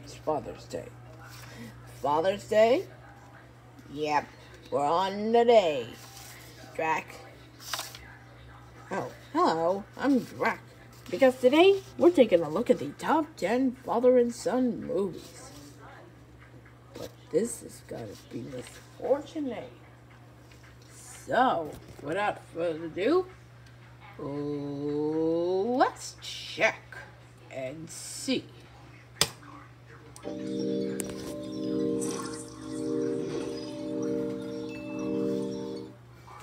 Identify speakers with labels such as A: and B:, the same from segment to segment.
A: it's Father's Day. Father's Day? Yep, we're on today. Drac. Oh, hello, I'm Drac. Because today, we're taking a look at the top 10 father and son movies. But this is gonna be misfortunate. So, without further ado, let's check and see.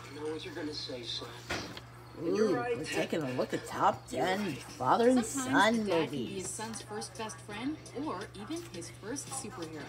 B: I know what you're gonna say, son.
A: Ooh, we're taking a look at top 10 father and son
C: Sometimes a dad
A: movies.
C: can be his son's first best friend, or even his first superhero.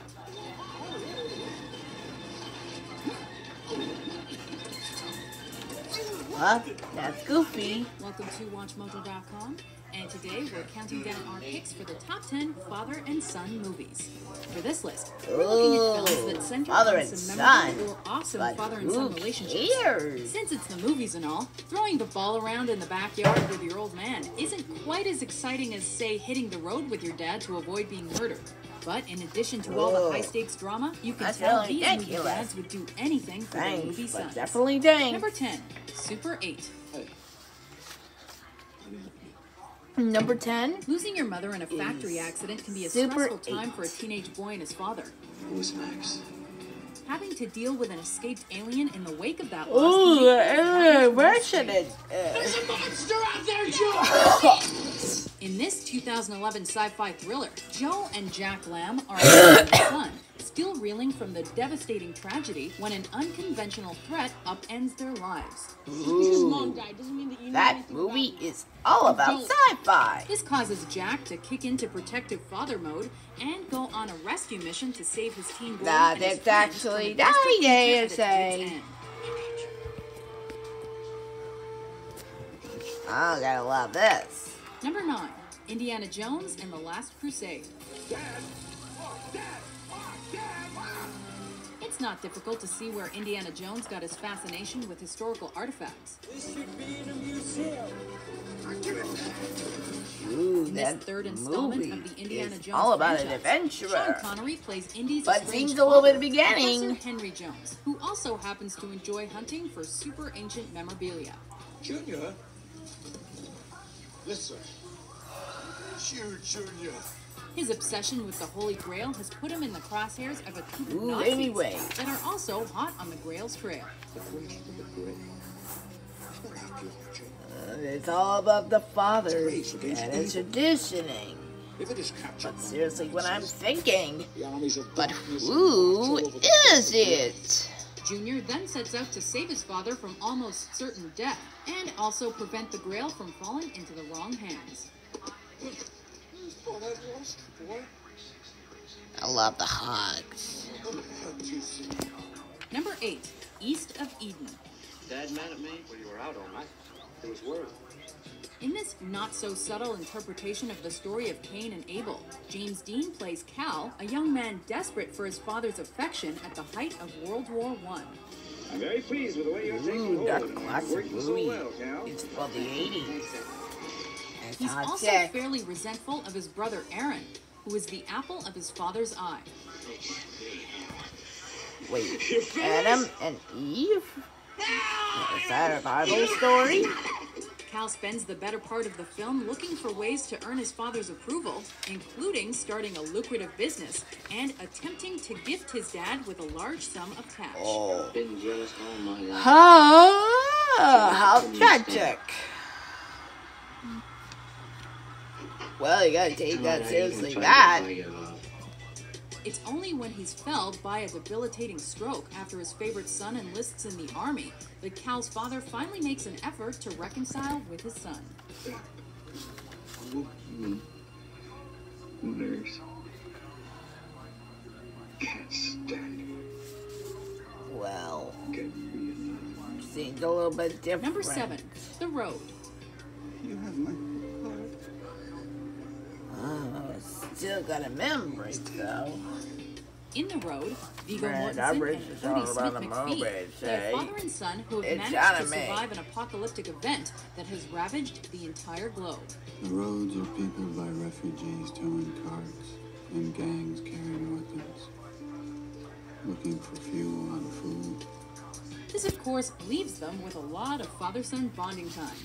A: Well, that's Goofy.
C: Welcome to WatchMojo.com, and today we're counting down our picks for the top 10 father and son movies. For this list, we're looking at films that center
A: father
C: on
A: and
C: some
A: son.
C: memorable or awesome
A: But
C: father and
A: who
C: son relationships.
A: cares?
C: Since it's the movies and all, throwing the ball around in the backyard with your old man isn't quite as exciting as, say, hitting the road with your dad to avoid being murdered. But in addition to all the high-stakes drama, you can
A: That's
C: tell
A: really
C: these movie
A: ridiculous.
C: dads would do anything for their movie
A: Thanks, but
C: sons.
A: definitely thanks.
C: Number 10, Super 8.
A: Number 10,
C: Losing your mother in a factory accident can be a
A: Super
C: stressful time
A: 8.
C: for a teenage boy and his father.
B: Who's Max?
C: Having to deal with an escaped alien in the wake of that
A: ooh,
C: loss.
A: where should it?
B: There's a monster out there, Joe!
C: In this 2011 sci-fi thriller, Joe and Jack Lamb are a mother and son, still reeling from the devastating tragedy when an unconventional threat upends their lives.
D: Because mom died doesn't mean that you know
A: That
D: anything
A: movie
D: about it.
A: is all about sci-fi.
C: This causes Jack to kick into protective father mode and go on a rescue mission to save his teen boy
A: Nah,
C: and his
A: that's
C: friends
A: actually
C: from a desperate
A: Daddies,
C: future at its
A: say.
C: wit's end.
A: I gotta love this.
C: Number 9, Indiana Jones and the Last Crusade. It's not difficult to see where Indiana Jones got his fascination with historical artifacts.
D: This should be in a museum.
A: Ooh,
C: In this
A: that
C: third installment
A: movie
C: of the Indiana
A: is
C: Jones
A: all about an
C: franchise, Sean
A: adventurer.
C: Connery plays Indy's
A: But
C: estranged
A: seems a little bit
C: father,
A: beginning.
C: Professor Henry Jones, who also happens to enjoy hunting for super ancient memorabilia.
E: Junior? Listen. Shoot, Junior.
C: His obsession with the Holy Grail has put him in the crosshairs of a group of
A: Ooh,
C: Nazis
A: anyway.
C: that are also hot on the Grail's trail.
E: The quest for the grail. It's not how good, Junior.
A: It's all about the father
E: Race against
A: and
E: evil.
A: traditioning.
E: If it is captured,
A: But seriously, what I'm thinking,
E: the armies of
A: but
E: darkness
A: who
E: march all over the
A: is
E: face of the
A: it?
C: Junior then sets out to save his father from almost certain death, and also prevent the Grail from falling into the wrong hands.
E: earth. Oh, that lost, boy.
A: I love the hugs.
E: What the hell did you see?
C: Number 8, East of Eden.
B: Dad mad at me? Well, you were out all night. It was worth.
C: In this not-so-subtle interpretation of the story of Cain and Abel, James Dean plays Cal, a young man desperate for his father's affection at the height of World War I.
F: I'm very pleased with the way you're taking
A: Ooh,
F: hold
A: that
F: of it.
A: classic
F: Working so
A: movie.
F: well, Cal.
A: It's from the 80s. It's
C: He's
A: hot
C: also
A: tech.
C: fairly resentful of his brother Aaron, who is the apple of his father's eye.
A: Wait, Adam and Eve? Is that a Bible story?
C: Cal spends the better part of the film looking for ways to earn his father's approval, including starting a lucrative business and attempting to gift his dad with a large sum of cash.
A: Oh.
B: Been jealous all my life.
A: How tragic. Well, you gotta take that seriously, that.
C: It's only when he's felled by a debilitating stroke after his favorite son enlists in the army that Cal's father finally makes an effort to reconcile with his son.
F: Nurse. Can't stand
A: Well,
F: it. Get me
A: seems a little bit different.
C: Number 7, The Road.
F: You have my heart.
A: Oh, still got a memory, though.
C: In The Road, Viggo
A: Man,
C: Mortensen
A: I
C: and
A: read this all
C: Cody
A: about
C: Smith
A: the
C: McPhee
A: movie,
C: play
A: say.
C: a father and son who have
A: It's
C: managed to
A: anime.
C: survive an apocalyptic event that has ravaged the entire globe.
G: The roads are peopled by refugees towing carts.
E: in gangs carrying weapons, looking for fuel and food.
C: This, of course, leaves them with a lot of father-son bonding time.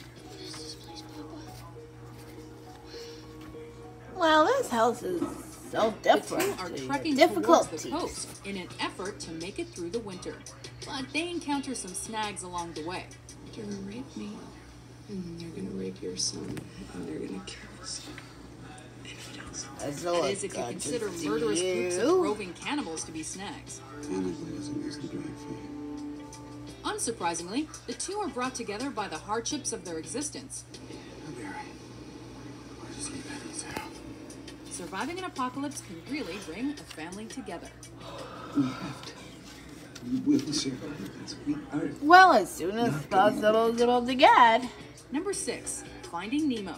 A: Well, this house is so
C: The
A: different.
C: two are trekking towards the coast in an effort to make it through the winter. But they encounter some snags along the way.
G: They're gonna rape me, and then they're gonna rape your son, and they're gonna kill us.
C: That is, if you consider murderous groups of roving cannibals to be snags.
E: Cannibalism isn't right for you.
C: Unsurprisingly, the two are brought together by the hardships of their existence. Surviving an apocalypse can really bring a family together.
E: We have to. We will survive this. We are.
A: Well, as soon as possible to get.
C: Number 6, Finding Nemo.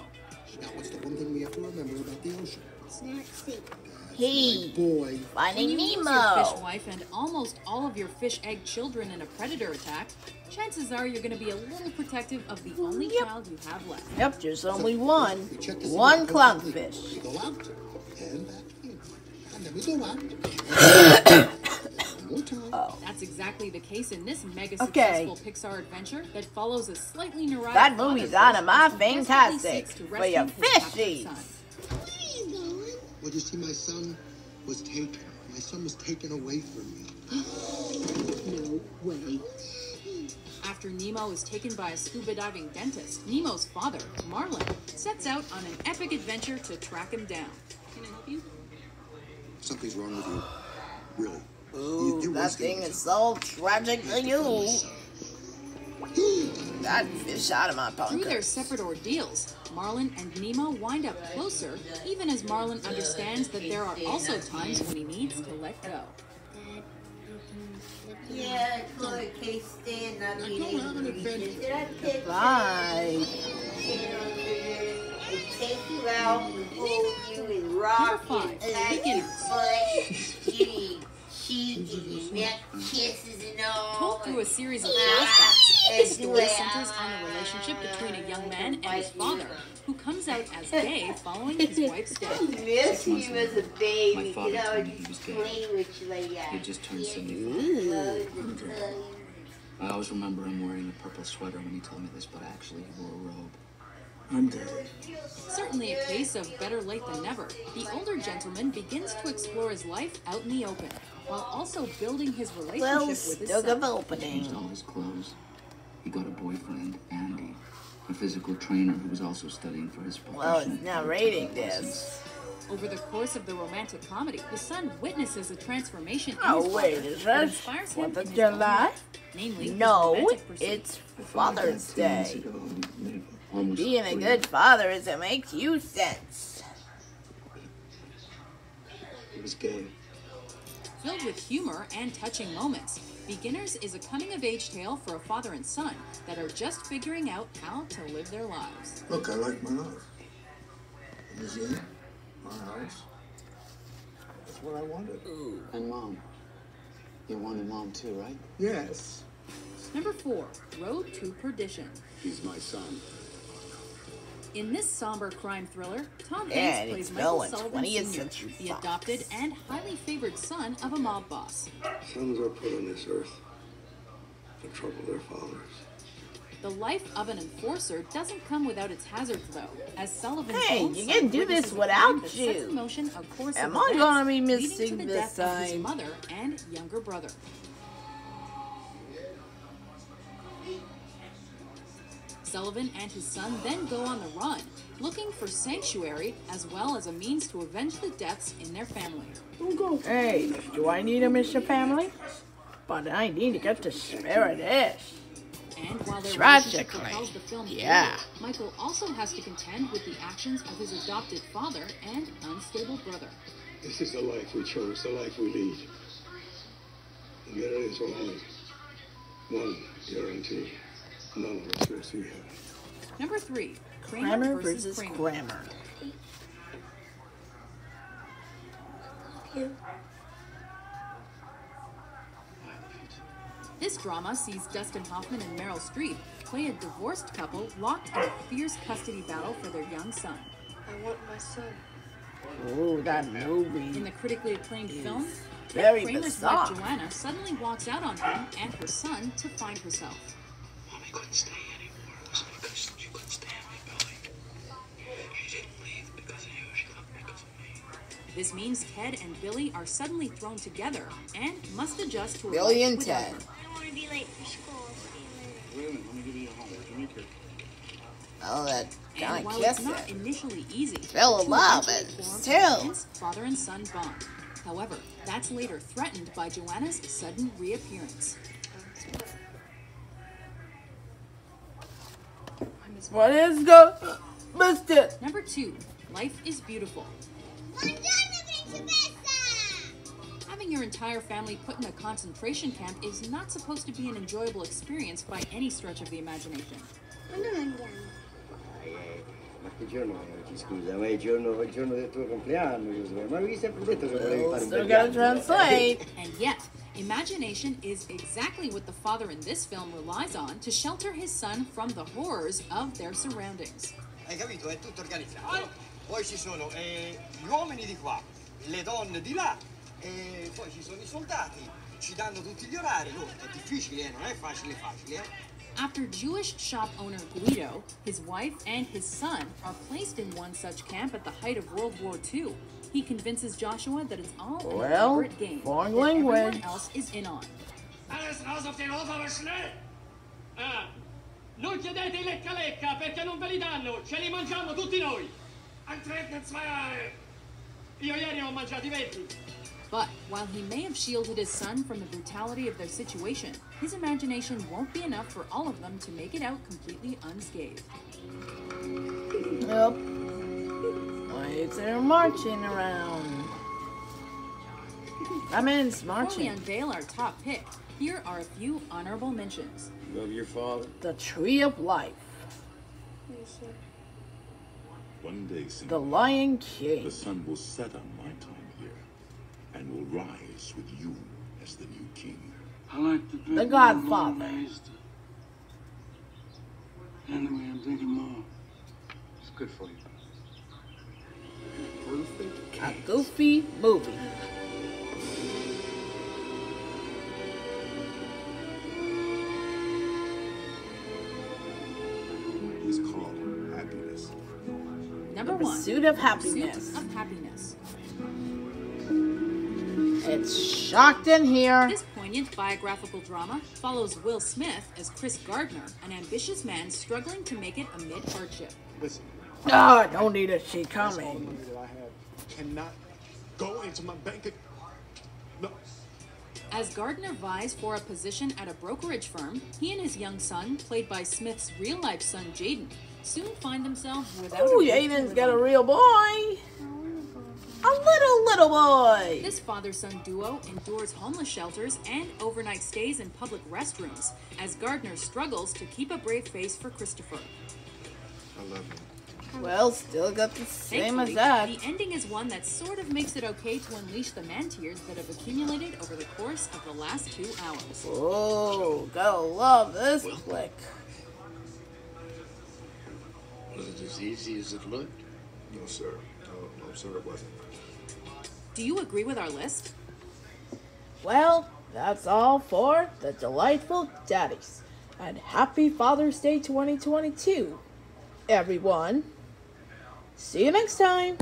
H: Now, what's the one thing we have to remember about the ocean?
I: It's not safe.
A: Hey,
H: boy.
A: Finding
C: When you lose
A: Nemo.
C: your fish wife and almost all of your fish egg children in a predator attack, chances are you're going to be a little protective of the only child you have left.
A: Yep, there's only one.
H: We check to see
A: One
H: what the coast is
A: clownfish.
H: We go out and back in. And then we go out. One more time.
A: Oh.
C: That's exactly the case in this mega
A: Okay.
C: successful Pixar adventure that follows a slightly neurotic
A: That
C: father
A: movie's out of my
C: who desperately
A: fantastic.
C: seeks to
A: For your
C: rescue his captured
A: fishies.
C: son.
I: Where are you going?
H: Well, you see, my son was taken. My son was taken away from me.
G: No way.
C: After Nemo is taken by a scuba diving dentist, Nemo's father, Marlin, sets out on an epic adventure to track him down. Can I help you?
H: Something's wrong with you. Really.
A: Ooh,
H: You're
A: that
H: wasting
A: thing
H: my
A: is
H: son.
A: so tragic to you. That fish out of my
C: Through their
A: pocket.
C: separate ordeals, Marlin and Nemo wind up closer, even as Marlin understands that there are also times when he needs to let go.
J: Yeah, lowercase stand not being able to reach it. Did I pick
A: Bye.
J: and take you out and hold you and rock you and pat your butt, give you cheeks and your neck kisses and all.
C: Told through a series of flashbacks, this story centers on the relationship between a young man and his father, who comes out as gay following his wife's death.
J: Miss you as a baby,
E: My father
J: because I
E: told
J: would
E: me he was gay.
J: play with you like that.
E: He just turned 75.
J: Ooh.
E: I always remember him wearing a purple sweater when he told me this, but actually he wore a robe. I'm dead.
C: Certainly a case of better late than never, the older gentleman begins to explore his life out in the open, while also building his relationship
A: Well,
C: with his
A: still
C: son.
A: the opening.
E: Changed all his clothes. He got a boyfriend, Andy, a physical trainer who was also studying for his profession.
A: Well, it's narrating this.
C: Over the course of the romantic comedy, the son witnesses a transformation in
A: Oh,
C: his
A: wait,
C: father
A: is
C: that
A: this
C: inspires him
A: 4th
C: in
A: of
C: his own
A: July?
C: life, namely his
A: No,
C: romantic pursuit.
A: it's Father's Day.
E: Almost
A: Being a good father is it makes you sense.
E: He was gay.
C: Filled with humor and touching moments, Beginners is a coming-of-age tale for a father and son that are just figuring out how to live their lives.
K: Look, I like my life. The museum, my house. That's what I wanted.
E: And Mom. You wanted Mom too, right?
K: Yes.
C: Number 4, Road to Perdition.
K: He's my son.
C: In this somber crime thriller, Tom
A: Yeah,
C: Hanks
A: and
C: plays
A: it's
C: Michael
A: going
C: Sullivan
A: 20th
C: Sr.,
A: Century
C: the
A: Fox.
C: adopted and highly favored son of a mob boss.
K: Sons are put on this earth to trouble their fathers.
C: The life of an enforcer doesn't come without its hazards, though, as Sullivan's
A: Hey,
C: own
A: you
C: son
A: can do
C: witnesses
A: this
C: a
A: without
C: crime that sets
A: you.
C: in motion a course
A: Am
C: of
A: I
C: events
A: gonna be
C: leading
A: missing
C: to the
A: this
C: death of his
A: time?
C: mother and younger brother. Sullivan and his son then go on the run, looking for sanctuary as well as a means to avenge the deaths in their family.
A: Hey, do I need a mission family? But I need to get to spare of this.
C: And while their
A: Tragically,
C: relationship propels the film
A: yeah.
C: forward, Michael also has to contend with the actions of his adopted father and unstable brother.
K: This is the life we chose, the life we lead. And there is only one guarantee. None of us will see heaven.
C: Number 3,
A: Kramer versus Kramer.
C: This drama sees Dustin Hoffman and Meryl Streep play a divorced couple locked in a fierce custody battle for their young son.
D: I want my son.
A: Ooh, that movie.
C: In the critically acclaimed film,
A: Very
C: Kramer's
A: bizarre.
C: wife Joanna suddenly walks out on him and her son to find herself.
K: Mommy couldn't stay anymore. It was because she couldn't stand me, Billy. She didn't leave because of you. She left because of me.
C: This means Ted and Billy are suddenly thrown together and must adjust to a
A: Billy
C: life
A: and
C: without
A: Ted.
C: her.
I: I don't want to be late for school. See you later.
B: Wait a minute, let me give you your homework. Give me a kick.
A: Oh, that
C: And
A: kind of
C: while
A: kiss
C: it's not
A: it.
C: initially easy,
A: Fell
C: the
A: in
C: two
A: love,
C: eventually
A: but
C: form an
A: still.
C: intense father and son bond. However, that's later threatened by Joanna's sudden reappearance.
A: What is good? Missed it.
C: Number 2, Life is Beautiful. Having your entire family put in a concentration camp is not supposed to be an enjoyable experience by any stretch of the imagination.
B: Ma che giorno è oggi, scusa? Ma è il giorno del tuo compleanno, Giuseppe. Ma avevi sempre detto che volevi fare un
A: Still
B: bel
A: gotta
B: viaggio.
A: translate.
C: And yet, imagination is exactly what the father in this film relies on to shelter his son from the horrors of their surroundings.
L: Hai capito? È tutto organizzato. Poi ci sono gli uomini di qua, le donne di là, e poi ci sono i soldati. Ci danno tutti gli orari. Oh, è difficile, non è facile,
C: After Jewish shop owner Guido, his wife, and his son are placed in one such camp at the height of World War II, he convinces Joshua that it's all an elaborate game
A: foreign
C: that everyone
A: language.
C: else is in on.
D: Alles raus auf den Hof, aber schnell! Ah, non chiedete i lecca-lecca perché non ve li danno, ce li mangiamo tutti noi! Antreten 2 Jahre! Io ieri ho mangiati 20!
C: But while he may have shielded his son from the brutality of their situation, his imagination won't be enough for all of them to make it out completely unscathed.
A: Yep. Wait, they're marching around. I mean, it's
C: Before we
A: marching.
C: unveil our top pick, here are a few honorable mentions.
B: Love your father.
A: The Tree of Life.
M: One day,
A: The
M: Simba,
A: Lion King.
M: the sun will set on my time here, and will rise with you as the new king.
K: I like to drink
A: The Godfather.
K: Anyway, I'm drinking more.
B: It's good for you.
M: Perfect
A: A
M: case.
A: goofy movie.
M: It's called happiness.
C: Number
A: The
C: 1.
A: Pursuit of
C: The
A: Happiness.
C: Pursuit of Happiness.
A: It's shocked in here.
C: This poignant biographical drama follows Will Smith as Chris Gardner, an ambitious man struggling to make it amid hardship.
B: Listen,
A: Oh, I don't need a she
B: all the
A: coming.
B: money that I have cannot go into my bank account. No.
C: As Gardner vies for a position at a brokerage firm, he and his young son, played by Smith's real-life son Jaden, soon find themselves without
A: Oh,
C: a roof to
A: Aiden's
C: live
A: got a
C: under.
A: real boy. A little boy.
C: This father-son duo endures homeless shelters and overnight stays in public restrooms as Gardner struggles to keep a brave face for Christopher.
B: I love you.
A: Well, still got the same as
C: Thankfully,
A: that.
C: the ending is one that sort of makes it okay to unleash the man-tears that have accumulated over the course of the last 2 hours.
A: Oh, gotta love this flick.
K: Was it as easy as it looked?
M: No, sir. No, sir, it wasn't.
C: Do you agree with our list?
A: Well, that's all for the delightful daddies. And happy Father's Day 2022, everyone. See you next time.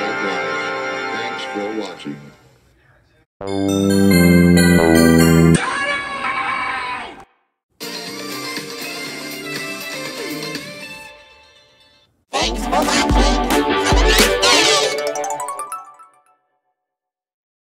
M: Thanks for watching.